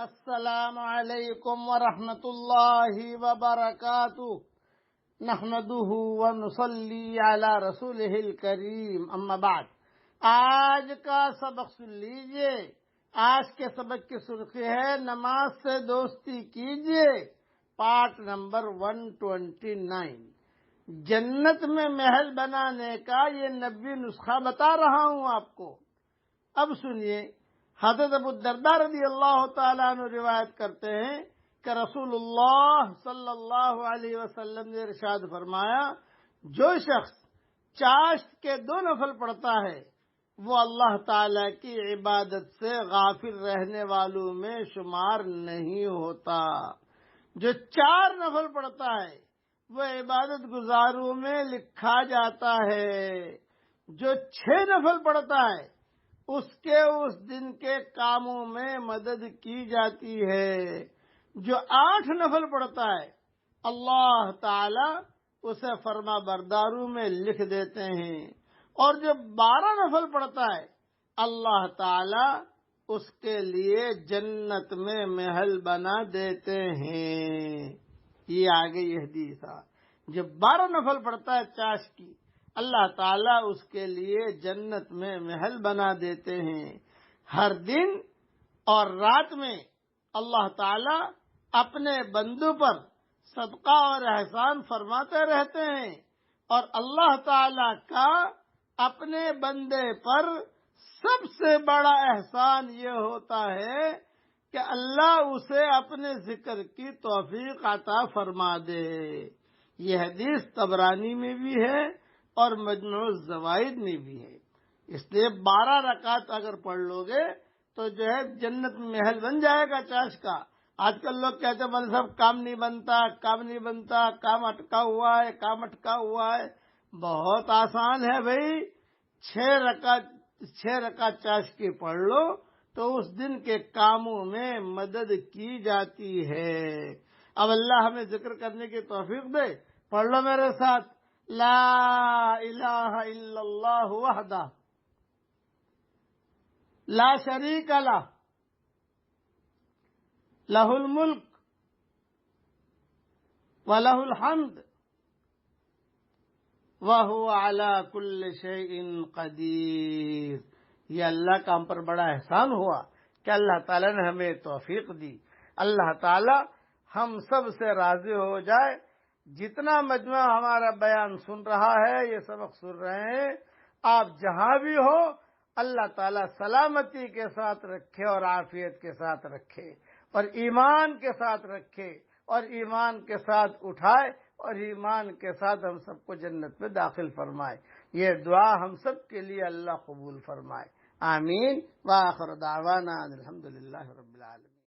السلام علیکم ورحمۃ اللہ وبرکاتہ نحمده ونصلی علی رسولہ الکریم اما بعد۔ آج کا سبق سن لیجئے۔ آج کے سبق کی سرخی ہے نماز سے دوستی کیجئے، پارٹ نمبر 129۔ جنت میں محل بنانے کا یہ نبوی نسخہ بتا رہا ہوں آپ کو۔ اب سنیے، حضرت ابو الدرداء رضی اللہ تعالیٰ عنہ روایت کرتے ہیں کہ رسول اللہ صلی اللہ علیہ وسلم نے ارشاد فرمایا، جو شخص چاشت کے 2 نفل پڑھتا ہے وہ اللہ تعالیٰ کی عبادت سے غافل رہنے والوں میں شمار نہیں ہوتا۔ جو 4 نفل پڑھتا ہے وہ عبادت گزاروں میں لکھا جاتا ہے۔ جو 6 نفل پڑھتا ہے اس کے اس دن کے کاموں میں مدد کی جاتی ہے۔ جو 8 نفل پڑھتا ہے اللہ تعالی اسے فرما برداروں میں لکھ دیتے ہیں، اور جو 12 نفل پڑھتا ہے اللہ تعالی اس کے لیے جنت میں محل بنا دیتے ہیں۔ یہ آگے یہ حدیث ہے، جو 12 نفل پڑھتا ہے چاش کی، اللہ تعالیٰ اس کے لیے جنت میں محل بنا دیتے ہیں۔ ہر دن اور رات میں اللہ تعالیٰ اپنے بندوں پر صدقہ اور احسان فرماتے رہتے ہیں، اور اللہ تعالیٰ کا اپنے بندے پر سب سے بڑا احسان یہ ہوتا ہے کہ اللہ اسے اپنے ذکر کی توفیق عطا فرما دے۔ یہ حدیث طبرانی میں بھی ہے اور مجموع الزوائد میں بھی ہے۔ اس لیے 12 رکعت اگر پڑھ لو گے تو جو ہے جنت میں محل بن جائے گا چاش کا۔ آج کل لوگ کہتے ہیں مولوی صاحب کام نہیں بنتا، کام اٹکا ہوا ہے۔ بہت آسان ہے بھائی، 6 رکعت چاش کی پڑھ لو تو اس دن کے کاموں میں مدد کی جاتی ہے۔ اب اللہ ہمیں ذکر کرنے کی توفیق دے۔ پڑھ لو میرے ساتھ، لا الہ الا اللہ وحدہ لا شریک لہ لہ الملک ولہ الحمد وہو علی کل شیء قدیر۔ یہ اللہ کا ہم پر بڑا احسان ہوا کہ اللہ تعالیٰ نے ہمیں توفیق دی۔ اللہ تعالیٰ ہم سب سے راضی ہو جائے۔ جتنا مجمع ہمارا بیان سن رہا ہے، یہ سبق سن رہے ہیں، آپ جہاں بھی ہو اللہ تعالیٰ سلامتی کے ساتھ رکھے اور عافیت کے ساتھ رکھے، اور ایمان کے ساتھ رکھے، اور ایمان کے ساتھ اٹھائے، اور ایمان کے ساتھ ہم سب کو جنت میں داخل فرمائے۔ یہ دعا ہم سب کے لیے اللہ قبول فرمائے، آمین۔ وآخر دعوانا الحمدللہ رب العالمین۔